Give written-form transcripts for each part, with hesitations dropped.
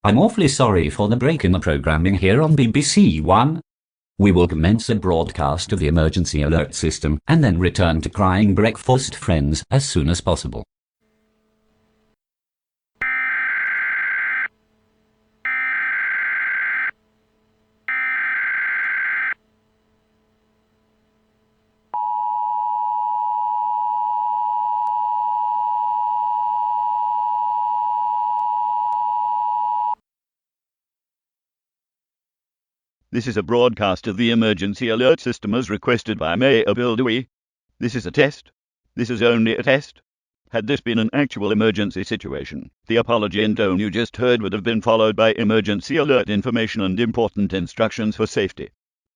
I'm awfully sorry for the break in the programming here on BBC One. We will commence a broadcast of the emergency alert system and then return to crying breakfast friends as soon as possible. This is a broadcast of the emergency alert system as requested by Mayor Dewey. This is a test. This is only a test. Had this been an actual emergency situation, the apology and tone you just heard would have been followed by emergency alert information and important instructions for safety.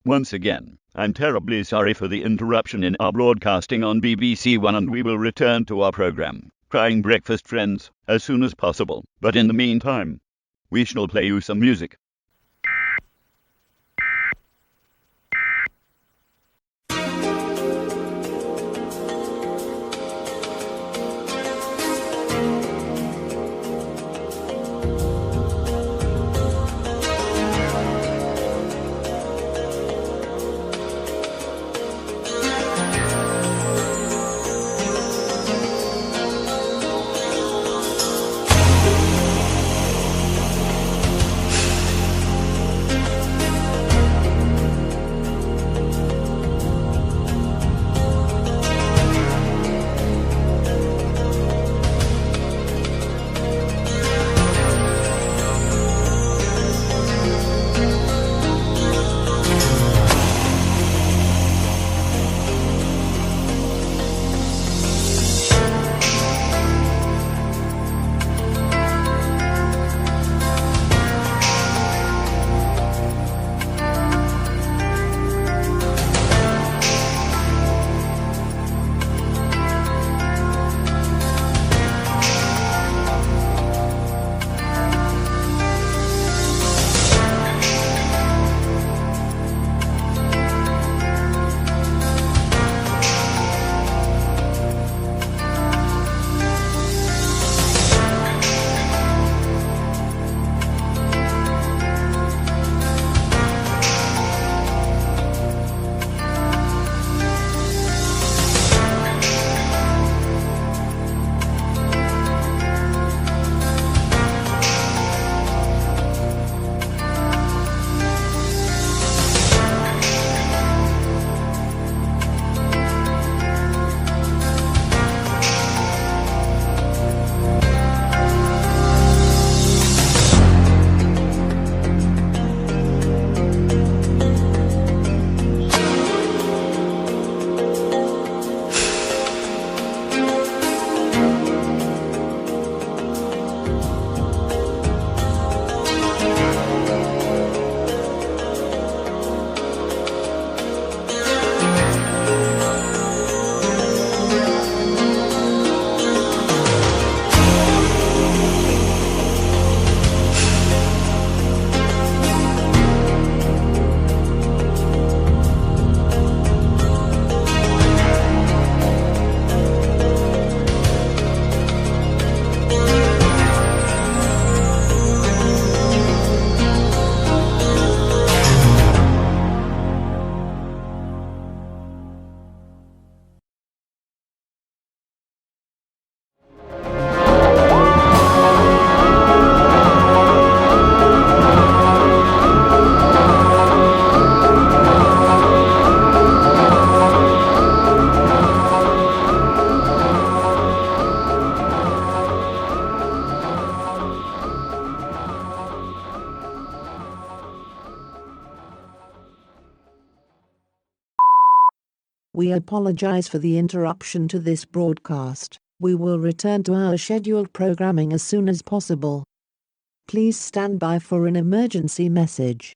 Once again, I'm terribly sorry for the interruption in our broadcasting on BBC One, and we will return to our programme, Crying Breakfast Friends, as soon as possible. But in the meantime, we shall play you some music. We apologize for the interruption to this broadcast. We will return to our scheduled programming as soon as possible. Please stand by for an emergency message.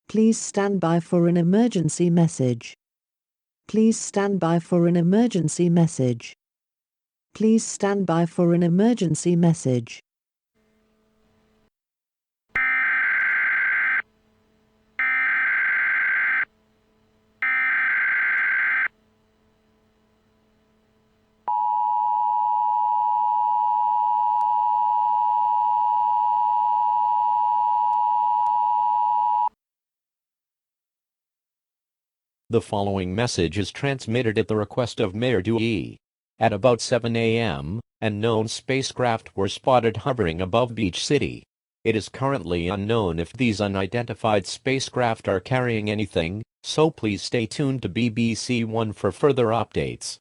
Please stand by for an emergency message. Please stand by for an emergency message. Please stand by for an emergency message. The following message is transmitted at the request of Mayor Dewey. At about 7 a.m., unknown spacecraft were spotted hovering above Beach City. It is currently unknown if these unidentified spacecraft are carrying anything, so please stay tuned to BBC One for further updates.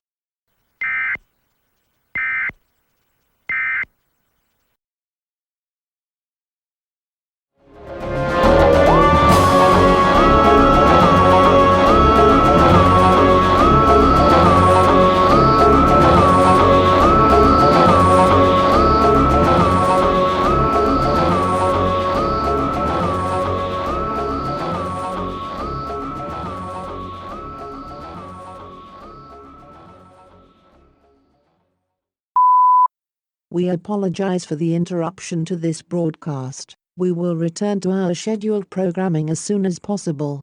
We apologize for the interruption to this broadcast. We will return to our scheduled programming as soon as possible.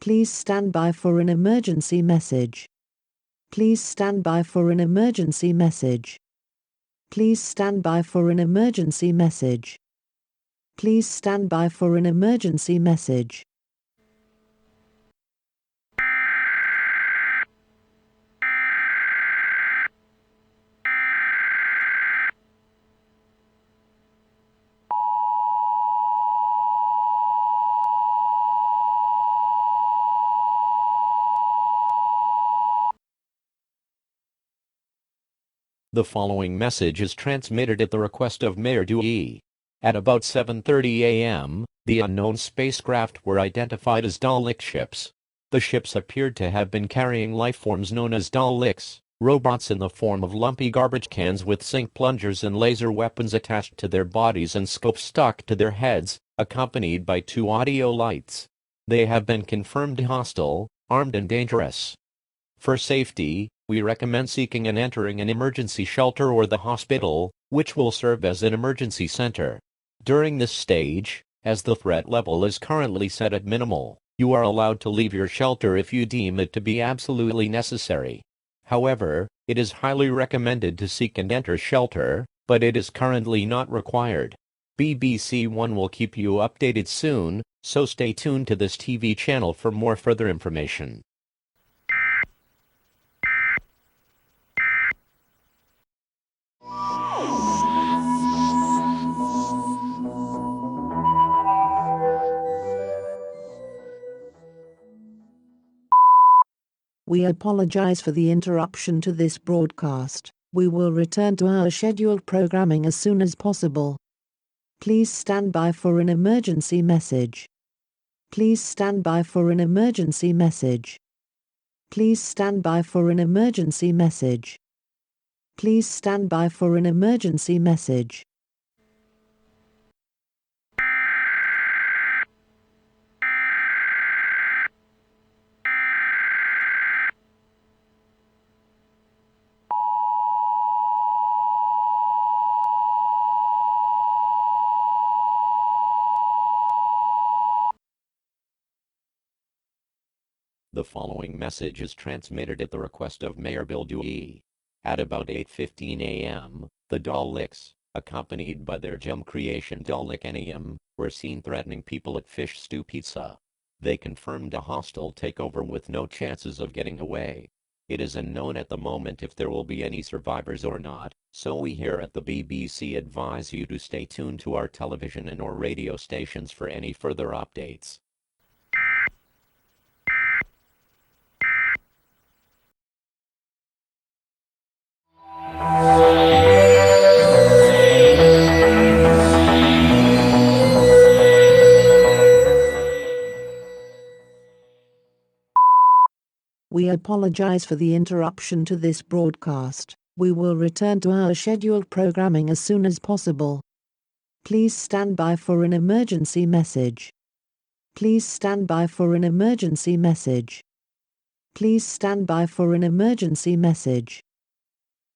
Please stand by for an emergency message. Please stand by for an emergency message. Please stand by for an emergency message. Please stand by for an emergency message. The following message is transmitted at the request of Mayor Dewey. At about 7:30 a.m., the unknown spacecraft were identified as Dalek ships. The ships appeared to have been carrying lifeforms known as Daleks, robots in the form of lumpy garbage cans with sink plungers and laser weapons attached to their bodies and scopes stuck to their heads, accompanied by 2 audio lights. They have been confirmed hostile, armed and dangerous. For safety, we recommend seeking and entering an emergency shelter or the hospital, which will serve as an emergency center. During this stage, as the threat level is currently set at minimal, you are allowed to leave your shelter if you deem it to be absolutely necessary. However, it is highly recommended to seek and enter shelter, but it is currently not required. BBC One will keep you updated soon, so stay tuned to this TV channel for more further information. We apologize for the interruption to this broadcast. We will return to our scheduled programming as soon as possible. Please stand by for an emergency message. Please stand by for an emergency message. Please stand by for an emergency message. Please stand by for an emergency message. The following message is transmitted at the request of Mayor Bill Dewey. At about 8:15 a.m., the Daleks, accompanied by their gem creation Dalekanium, were seen threatening people at Fish Stew Pizza. They confirmed a hostile takeover with no chances of getting away. It is unknown at the moment if there will be any survivors or not, so we here at the BBC advise you to stay tuned to our television and/or radio stations for any further updates. We apologize for the interruption to this broadcast. We will return to our scheduled programming as soon as possible. Please stand by for an emergency message. Please stand by for an emergency message. Please stand by for an emergency message.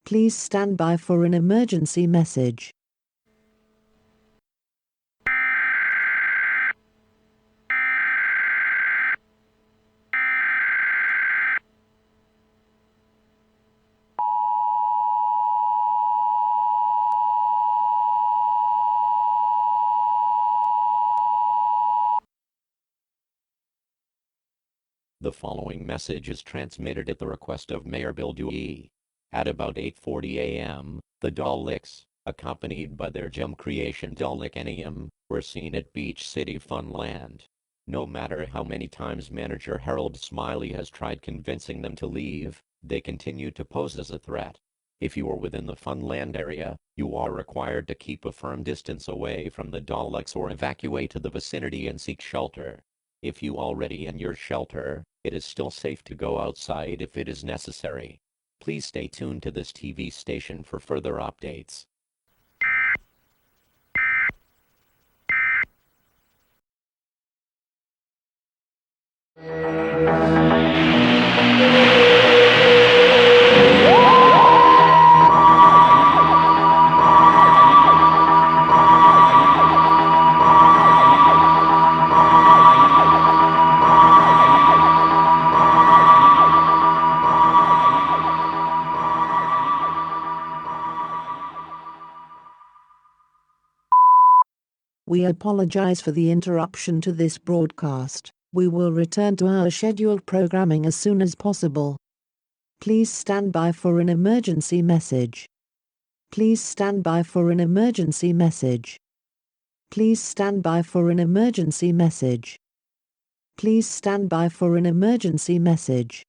Please stand by for an emergency message. The following message is transmitted at the request of Mayor Bill Dewey. At about 8:40 a.m., the Daleks, accompanied by their gem creation Dalek were seen at Beach City Funland. No matter how many times manager Harold Smiley has tried convincing them to leave, they continue to pose as a threat. If you are within the Funland area, you are required to keep a firm distance away from the Daleks or evacuate to the vicinity and seek shelter. If you already in your shelter, it is still safe to go outside if it is necessary. Please stay tuned to this TV station for further updates. We apologize for the interruption to this broadcast. We will return to our scheduled programming as soon as possible. Please stand by for an emergency message. Please stand by for an emergency message. Please stand by for an emergency message. Please stand by for an emergency message.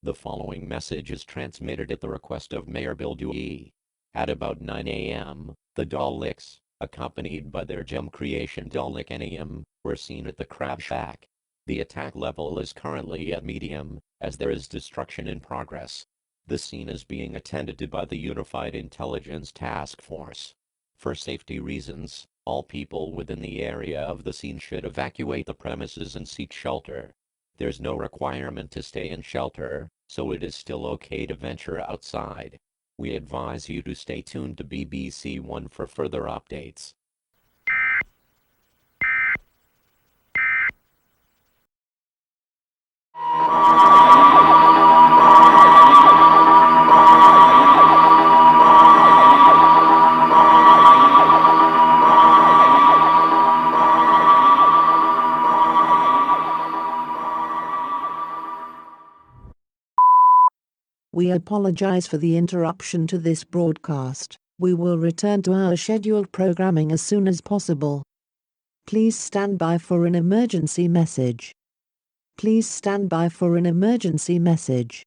The following message is transmitted at the request of Mayor Bill Dewey. At about 9 a.m., the Daleks, accompanied by their gem creation Dalek were seen at the Crab Shack. The attack level is currently at medium, as there is destruction in progress. The scene is being attended to by the Unified Intelligence Task Force. For safety reasons, all people within the area of the scene should evacuate the premises and seek shelter. There's no requirement to stay in shelter, so it is still okay to venture outside. We advise you to stay tuned to BBC One for further updates. We apologize for the interruption to this broadcast. We will return to our scheduled programming as soon as possible. Please stand by for an emergency message. Please stand by for an emergency message.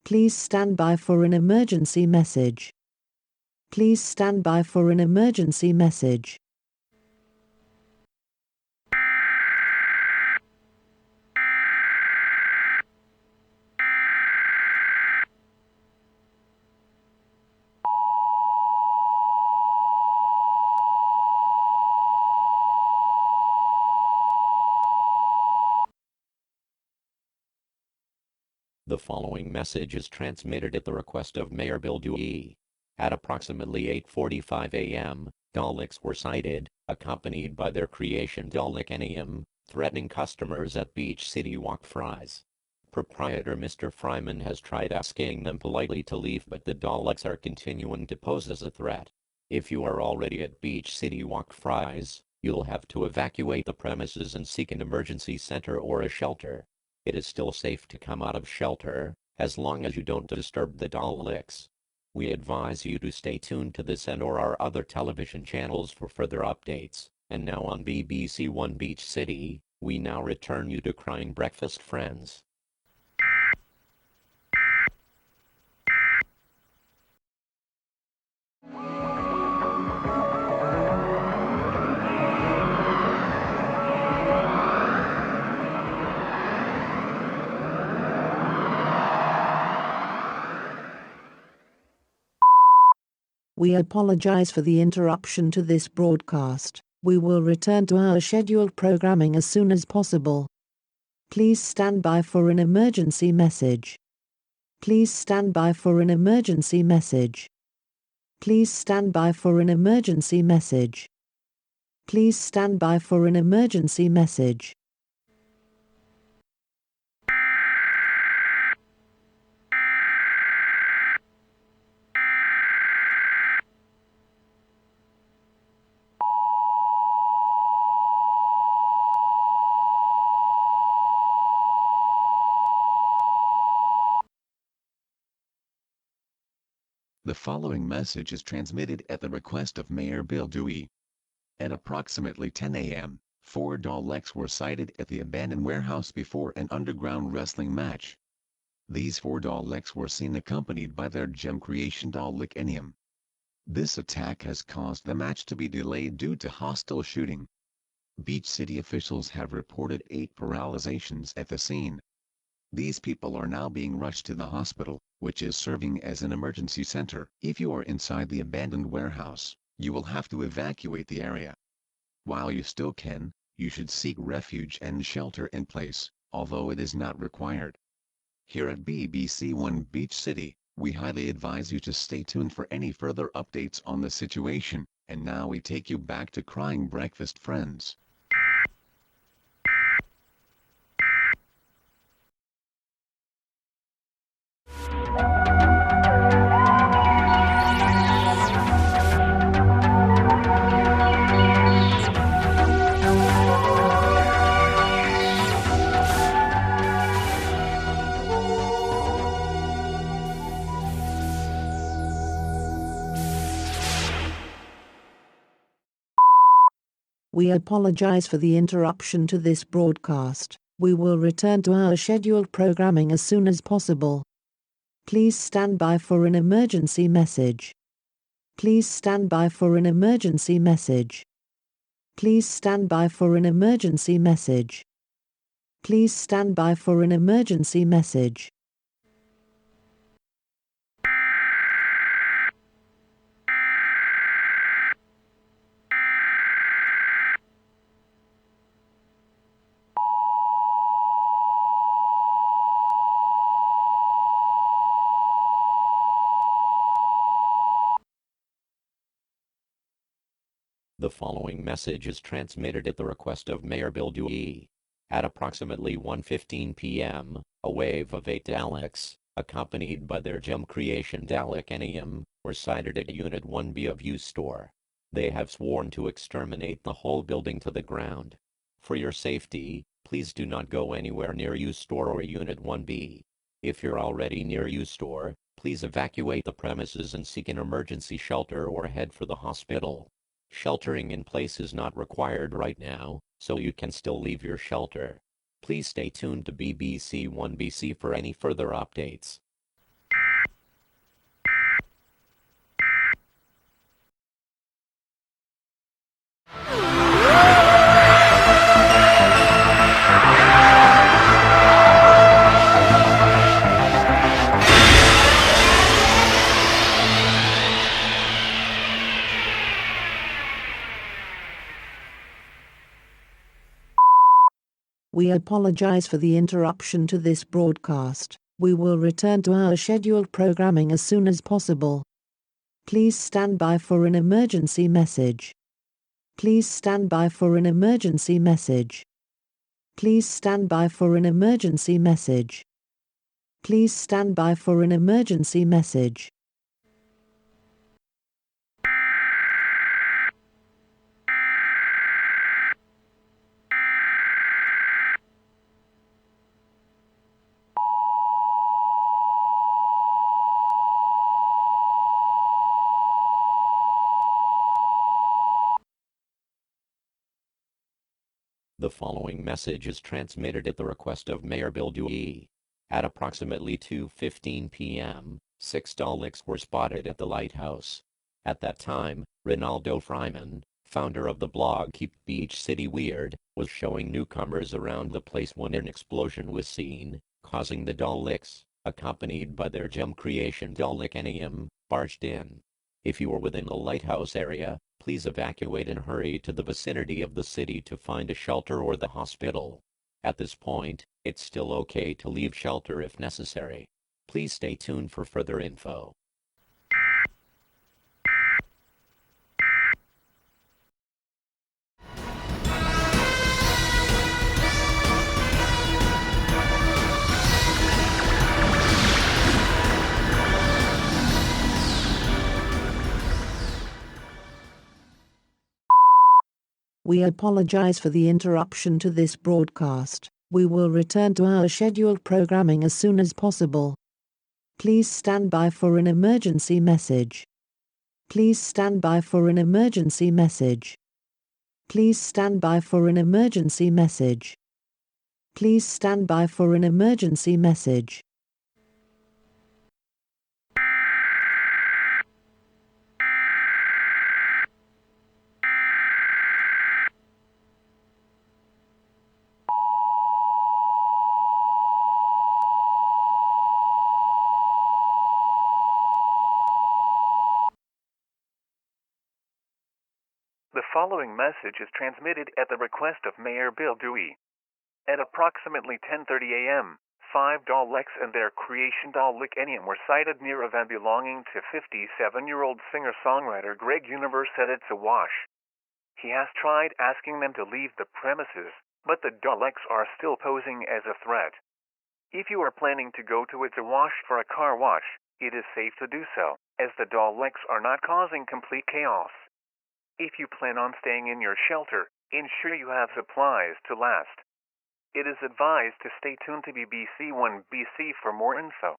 Please stand by for an emergency message. Please stand by for an emergency message. The following message is transmitted at the request of Mayor Bill Dewey. At approximately 8:45 a.m., Daleks were sighted, accompanied by their creation Dalek threatening customers at Beach City Walk Fries. Proprietor Mr. Fryman has tried asking them politely to leave, but the Daleks are continuing to pose as a threat. If you are already at Beach City Walk Fries, you'll have to evacuate the premises and seek an emergency center or a shelter. It is still safe to come out of shelter, as long as you don't disturb the Daleks. We advise you to stay tuned to this and or our other television channels for further updates. And now on BBC One Beach City, we now return you to Crying Breakfast Friends. We apologize for the interruption to this broadcast. We will return to our scheduled programming as soon as possible. Please stand by for an emergency message. Please stand by for an emergency message. Please stand by for an emergency message. Please stand by for an emergency message. The following message is transmitted at the request of Mayor Bill Dewey. At approximately 10 a.m., 4 Daleks were sighted at the abandoned warehouse before an underground wrestling match. These 4 Daleks were seen accompanied by their gem creation Dalek Enium. This attack has caused the match to be delayed due to hostile shooting. Beach City officials have reported 8 paralyzations at the scene. These people are now being rushed to the hospital, which is serving as an emergency center. If you are inside the abandoned warehouse, you will have to evacuate the area. While you still can, you should seek refuge and shelter in place, although it is not required. Here at BBC One Beach City, we highly advise you to stay tuned for any further updates on the situation, and now we take you back to Crying Breakfast Friends. We apologize for the interruption to this broadcast. We will return to our scheduled programming as soon as possible. Please stand by for an emergency message. Please stand by for an emergency message. Please stand by for an emergency message. Please stand by for an emergency message. The following message is transmitted at the request of Mayor Bill Dewey. At approximately 1:15 p.m., a wave of 8 Daleks, accompanied by their gem creation Dalek Enium, were sighted at Unit 1B of U Store. They have sworn to exterminate the whole building to the ground. For your safety, please do not go anywhere near U Store or Unit 1B. If you're already near U Store, please evacuate the premises and seek an emergency shelter or head for the hospital. Sheltering in place is not required right now, so you can still leave your shelter. Please stay tuned to BBC One BC for any further updates. We apologize for the interruption to this broadcast. We will return to our scheduled programming as soon as possible. Please stand by for an emergency message. Please stand by for an emergency message. Please stand by for an emergency message. Please stand by for an emergency message. The following message is transmitted at the request of Mayor Bill Dewey. At approximately 2:15 p.m., 6 Daleks were spotted at the lighthouse. At that time, Ronaldo Fryman, founder of the blog Keep Beach City Weird, was showing newcomers around the place when an explosion was seen, causing the Daleks, accompanied by their gem creation Dalek Enium, barged in. If you are within the lighthouse area, please evacuate and hurry to the vicinity of the city to find a shelter or the hospital. At this point, it's still okay to leave shelter if necessary. Please stay tuned for further info. We apologize for the interruption to this broadcast. We will return to our scheduled programming as soon as possible. Please stand by for an emergency message. Please stand by for an emergency message. Please stand by for an emergency message. Please stand by for an emergency message. The following message is transmitted at the request of Mayor Bill Dewey. At approximately 10:30 a.m., 5 Daleks and their creation Dalek were sighted near a van belonging to 57-year-old singer-songwriter Greg Universe at It's a Wash. He has tried asking them to leave the premises, but the Daleks are still posing as a threat. If you are planning to go to It's a Wash for a car wash, it is safe to do so, as the Daleks are not causing complete chaos. If you plan on staying in your shelter, ensure you have supplies to last. It is advised to stay tuned to BBC 1 BC for more info.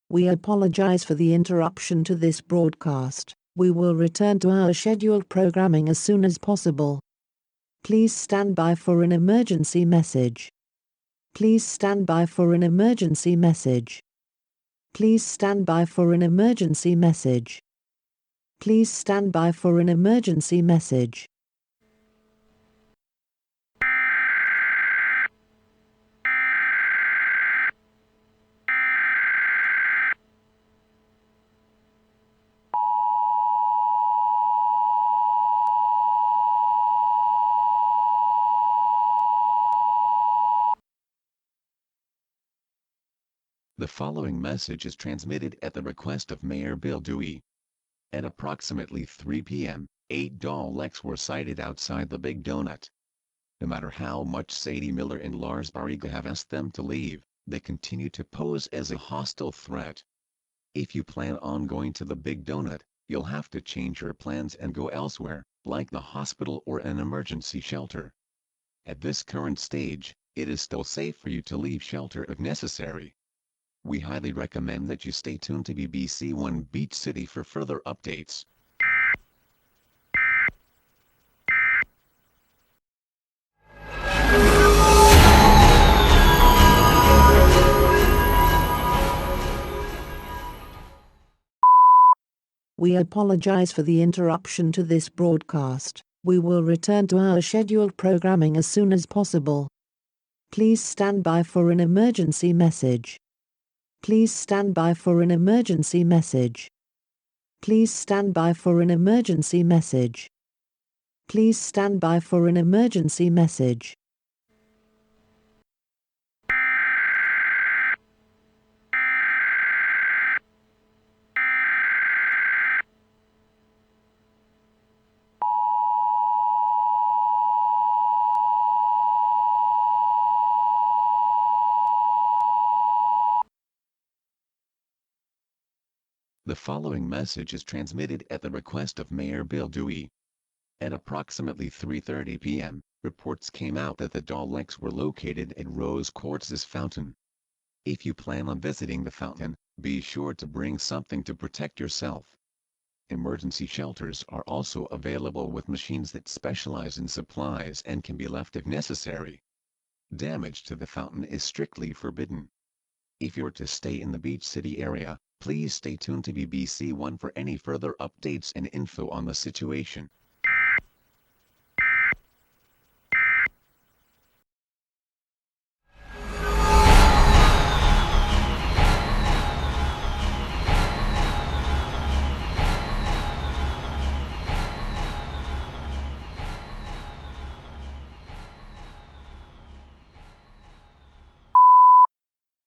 We apologize for the interruption to this broadcast. We will return to our scheduled programming as soon as possible. Please stand by for an emergency message. Please stand by for an emergency message. Please stand by for an emergency message. Please stand by for an emergency message. The following message is transmitted at the request of Mayor Bill Dewey. At approximately 3 p.m., 8 Daleks were sighted outside the Big Donut. No matter how much Sadie Miller and Lars Barriga have asked them to leave, they continue to pose as a hostile threat. If you plan on going to the Big Donut, you'll have to change your plans and go elsewhere, like the hospital or an emergency shelter. At this current stage, it is still safe for you to leave shelter if necessary. We highly recommend that you stay tuned to BBC 1 Beach City for further updates. We apologize for the interruption to this broadcast. We will return to our scheduled programming as soon as possible. Please stand by for an emergency message. Please stand by for an emergency message. Please stand by for an emergency message. Please stand by for an emergency message. The following message is transmitted at the request of Mayor Bill Dewey. At approximately 3:30 p.m., reports came out that the Daleks were located at Rose Quartz's fountain. If you plan on visiting the fountain, be sure to bring something to protect yourself. Emergency shelters are also available with machines that specialize in supplies and can be left if necessary. Damage to the fountain is strictly forbidden. If you're to stay in the Beach City area, please stay tuned to BBC 1 for any further updates and info on the situation.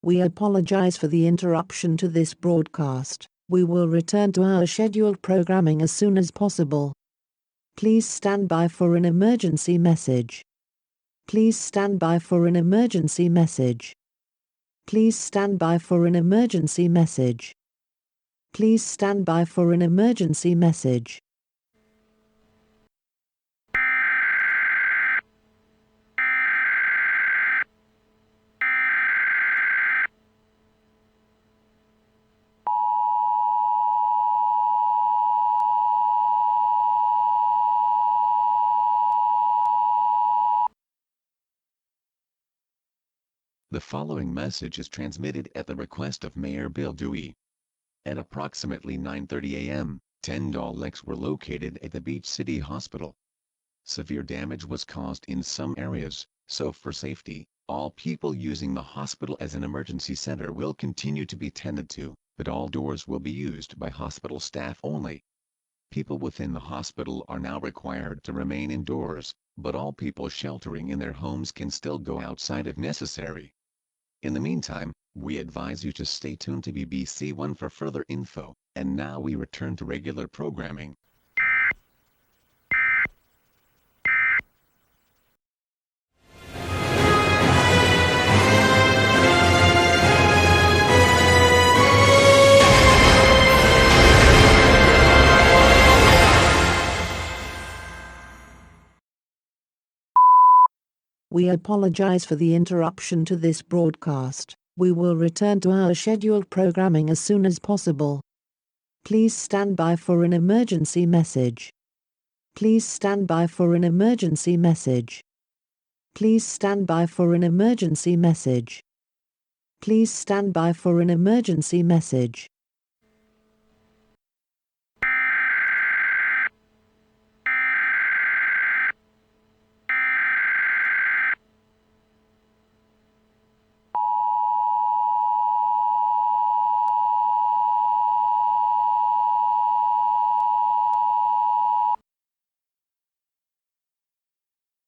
We apologize for the interruption to this broadcast. We will return to our scheduled programming as soon as possible. Please stand by for an emergency message. Please stand by for an emergency message. Please stand by for an emergency message. Please stand by for an emergency message. The following message is transmitted at the request of Mayor Bill Dewey. At approximately 9:30 a.m., 10 Daleks were located at the Beach City Hospital. Severe damage was caused in some areas, so for safety, all people using the hospital as an emergency center will continue to be tended to, but all doors will be used by hospital staff only. People within the hospital are now required to remain indoors, but all people sheltering in their homes can still go outside if necessary. In the meantime, we advise you to stay tuned to BBC One for further info, and now we return to regular programming. We apologize for the interruption to this broadcast. We will return to our scheduled programming as soon as possible. Please stand by for an emergency message. Please stand by for an emergency message. Please stand by for an emergency message. Please stand by for an emergency message.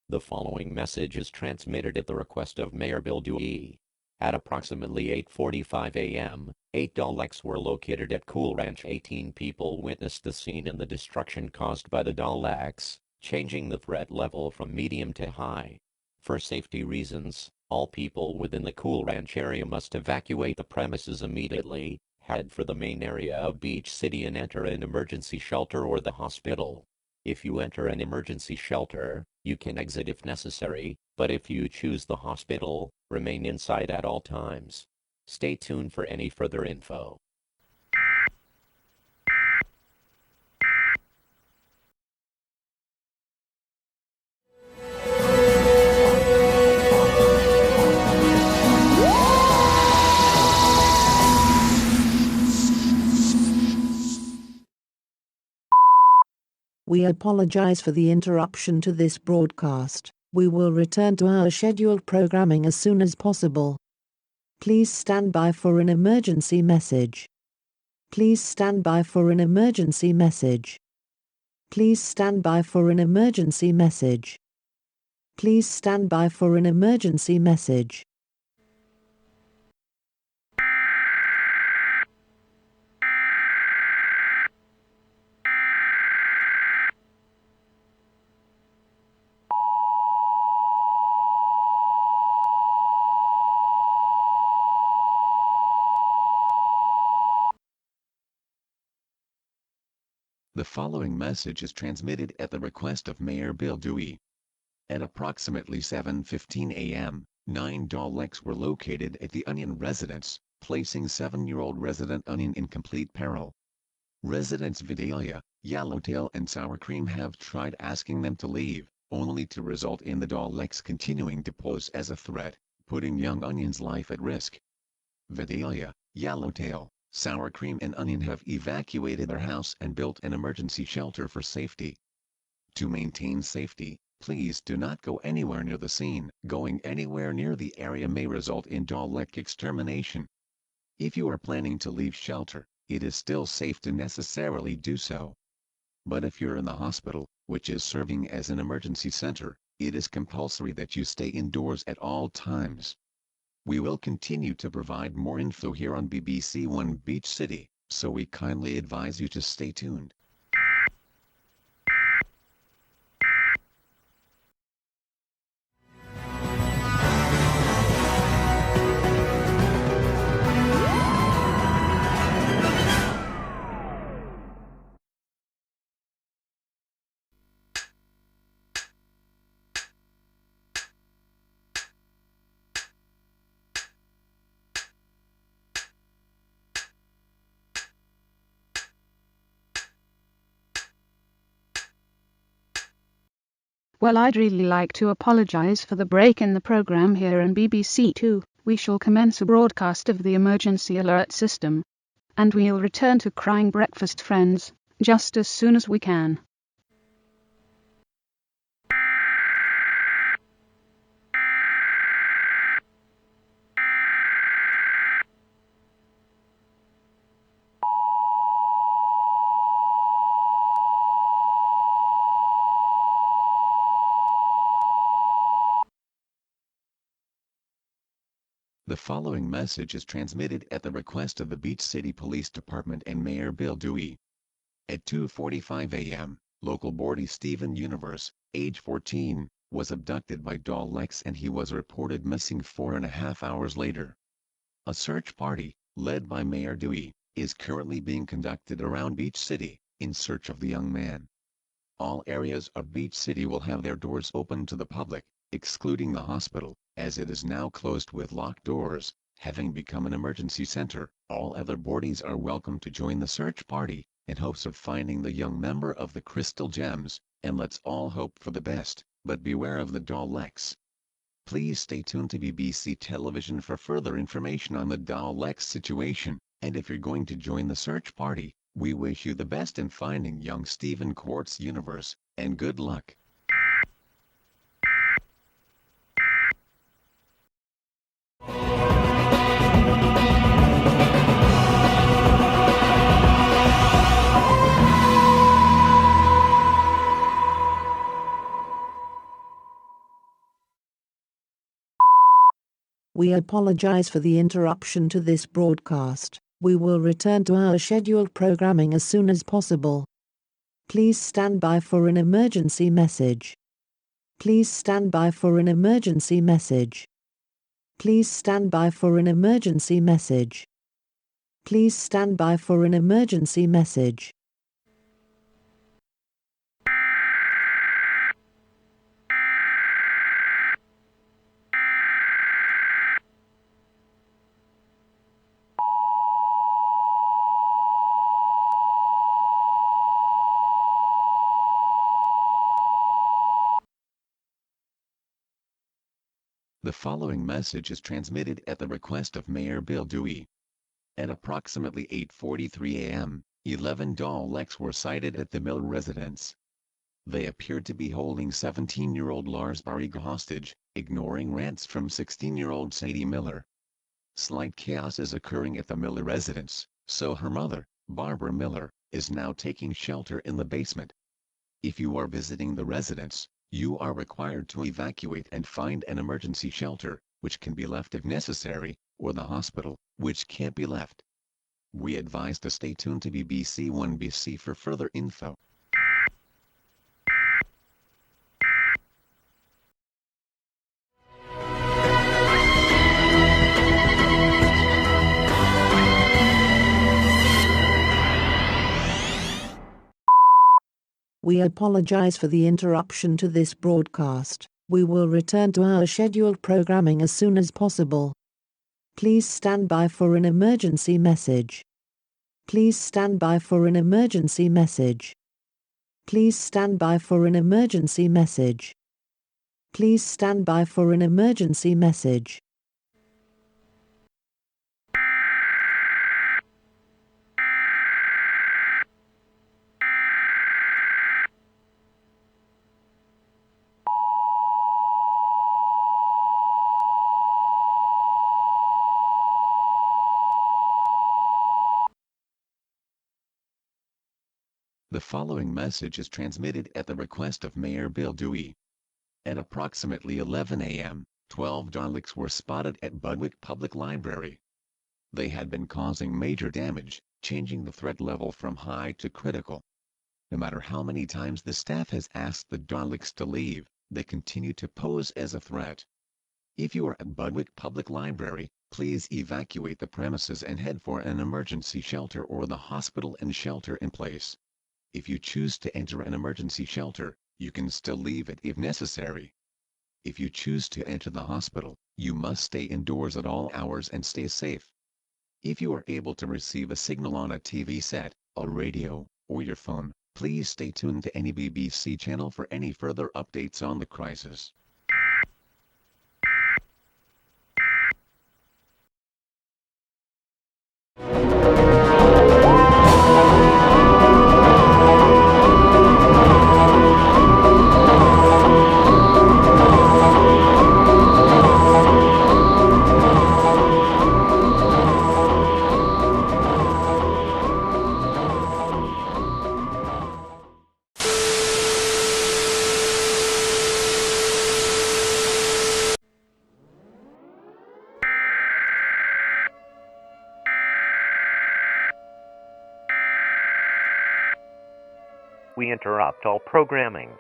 The following message is transmitted at the request of Mayor Bill Dewey. At approximately 8:45 a.m., 8 Daleks were located at Cool Ranch. 18 people witnessed the scene and the destruction caused by the Daleks, changing the threat level from medium to high. For safety reasons, all people within the Cool Ranch area must evacuate the premises immediately, head for the main area of Beach City and enter an emergency shelter or the hospital. If you enter an emergency shelter, you can exit if necessary, but if you choose the hospital, remain inside at all times. Stay tuned for any further info. We apologize for the interruption to this broadcast. We will return to our scheduled programming as soon as possible. Please stand by for an emergency message. Please stand by for an emergency message. Please stand by for an emergency message. Please stand by for an emergency message. The following message is transmitted at the request of Mayor Bill Dewey. At approximately 7:15 a.m., 9 Daleks were located at the Onion residence, placing 7-year-old resident Onion in complete peril. Residents Delia, Yellowtail and Sour Cream have tried asking them to leave, only to result in the Daleks continuing to pose as a threat, putting young Onion's life at risk. Delia, Yellowtail, Sour Cream and Onion have evacuated their house and built an emergency shelter for safety. To maintain safety, please do not go anywhere near the scene. Going anywhere near the area may result in Dalek extermination. If you are planning to leave shelter, it is still safe to necessarily do so. But if you're in the hospital, which is serving as an emergency center, it is compulsory that you stay indoors at all times. We will continue to provide more info here on BBC One Beach City, so we kindly advise you to stay tuned. Well, I'd really like to apologise for the break in the programme here on BBC Two. We shall commence a broadcast of the emergency alert system. And we'll return to Crying Breakfast Friends just as soon as we can. The following message is transmitted at the request of the Beach City Police Department and Mayor Bill Dewey. At 2:45 a.m., local boardie Stephen Universe, age 14, was abducted by doll Lex and he was reported missing 4.5 hours later. A search party, led by Mayor Dewey, is currently being conducted around Beach City, in search of the young man. All areas of Beach City will have their doors open to the public, excluding the hospital, as it is now closed with locked doors, having become an emergency center. All other boardies are welcome to join the search party, in hopes of finding the young member of the Crystal Gems, and let's all hope for the best, but beware of the doll Lex. Please stay tuned to BBC Television for further information on the doll Lex situation, and if you're going to join the search party, we wish you the best in finding young Stephen Quartz Universe, and good luck. We apologize for the interruption to this broadcast. We will return to our scheduled programming as soon as possible. Please stand by for an emergency message. Please stand by for an emergency message. Please stand by for an emergency message. Please stand by for an emergency message. The following message is transmitted at the request of Mayor Bill Dewey. At approximately 8:43 a.m., 11 doll Lex were sighted at the Mill residence. They appeared to be holding 17-year-old Lars Barriga hostage, ignoring rants from 16-year-old Sadie Miller. Slight chaos is occurring at the Miller residence, so her mother, Barbara Miller, is now taking shelter in the basement. If you are visiting the residence, you are required to evacuate and find an emergency shelter, which can be left if necessary, or the hospital, which can't be left. We advise to stay tuned to BBC One BC for further info. We apologize for the interruption to this broadcast. We will return to our scheduled programming as soon as possible. Please stand by for an emergency message. Please stand by for an emergency message. Please stand by for an emergency message. Please stand by for an emergency message. The following message is transmitted at the request of Mayor Bill Dewey. At approximately 11 a.m., 12 Daleks were spotted at Budwick Public Library. They had been causing major damage, changing the threat level from high to critical. No matter how many times the staff has asked the Daleks to leave, they continue to pose as a threat. If you are at Budwick Public Library, please evacuate the premises and head for an emergency shelter or the hospital and shelter in place. If you choose to enter an emergency shelter, you can still leave it if necessary. If you choose to enter the hospital, you must stay indoors at all hours and stay safe. If you are able to receive a signal on a TV set, a radio, or your phone, please stay tuned to any BBC channel for any further updates on the crisis. We interrupt all programming.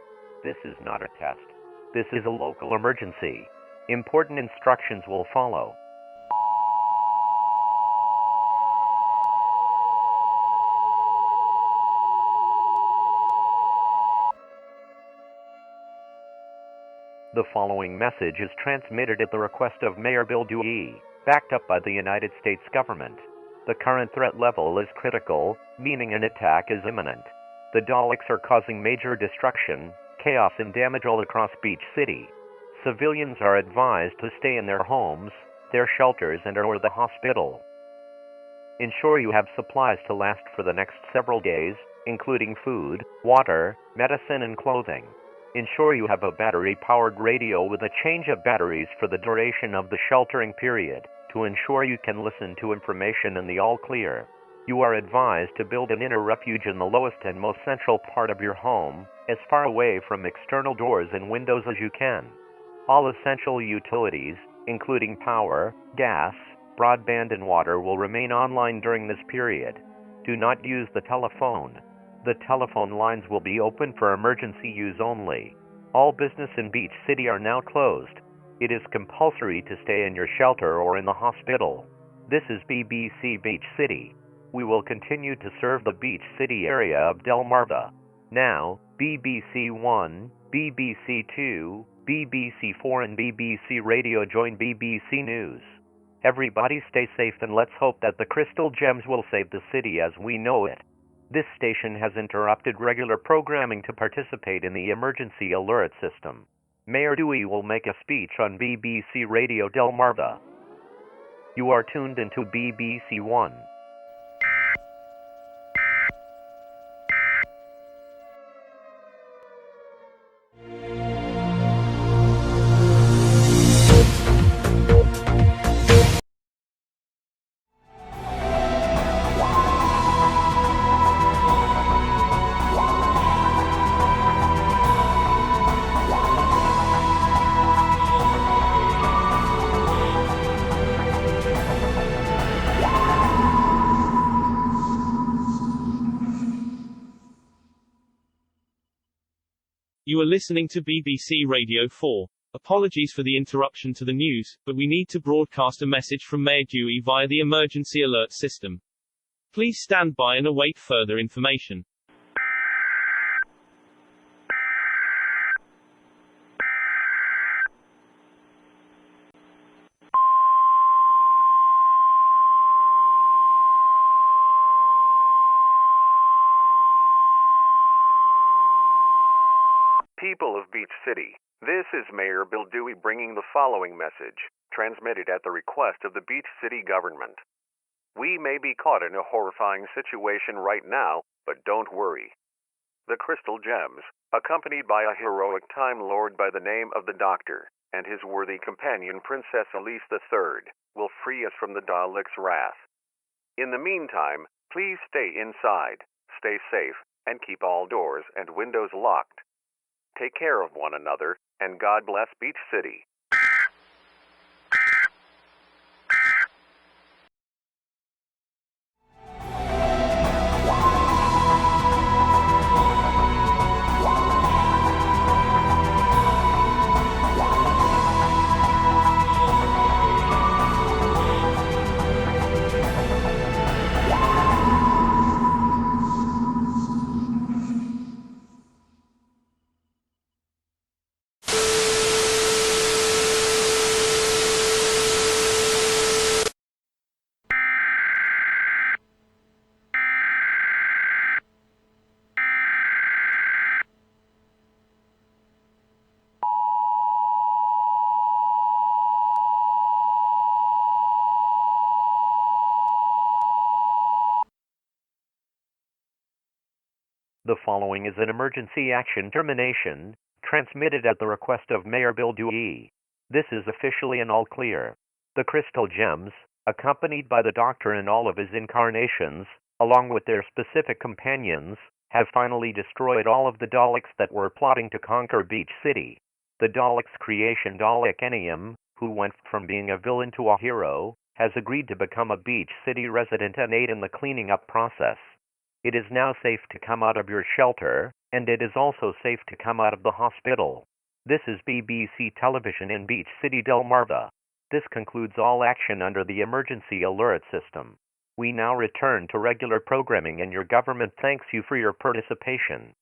This is not a test. This is a local emergency. Important instructions will follow. The following message is transmitted at the request of Mayor Bill Dewey, backed up by the United States government. The current threat level is critical, meaning an attack is imminent. The Daleks are causing major destruction, chaos and damage all across Beach City. Civilians are advised to stay in their homes, their shelters and/or the hospital. Ensure you have supplies to last for the next several days, including food, water, medicine and clothing. Ensure you have a battery-powered radio with a change of batteries for the duration of the sheltering period, to ensure you can listen to information in the all-clear. You are advised to build an inner refuge in the lowest and most central part of your home, as far away from external doors and windows as you can. All essential utilities, including power, gas, broadband and water, will remain online during this period. Do not use the telephone. The telephone lines will be open for emergency use only. All business in Beach City are now closed. It is compulsory to stay in your shelter or in the hospital. This is BBC Beach City. We will continue to serve the Beach City area of Delmarva. Now, BBC 1, BBC 2, BBC 4 and BBC Radio join BBC News. Everybody stay safe and let's hope that the crystal gems will save the city as we know it. This station has interrupted regular programming to participate in the emergency alert system. Mayor Dewey will make a speech on BBC Radio Delmarva. You are tuned into BBC 1. You are listening to BBC Radio 4. Apologies for the interruption to the news, but we need to broadcast a message from Mayor Dewey via the emergency alert system. Please stand by and await further information. People of Beach City, this is Mayor Bill Dewey bringing the following message, transmitted at the request of the Beach City government. We may be caught in a horrifying situation right now, but don't worry. The Crystal Gems, accompanied by a heroic Time Lord by the name of the Doctor, and his worthy companion Princess Elise III, will free us from the Daleks' wrath. In the meantime, please stay inside, stay safe, and keep all doors and windows locked. Take care of one another, and God bless Beach City. The following is an emergency action termination, transmitted at the request of Mayor Bill Dewey. This is officially an all clear. The crystal gems, accompanied by the Doctor and all of his incarnations, along with their specific companions, have finally destroyed all of the Daleks that were plotting to conquer Beach City. The Daleks' creation Dalek Enium, who went from being a villain to a hero, has agreed to become a Beach City resident and aid in the cleaning up process. It is now safe to come out of your shelter, and it is also safe to come out of the hospital. This is BBC Television in Beach City, Delmarva. This concludes all action under the emergency alert system. We now return to regular programming and your government thanks you for your participation.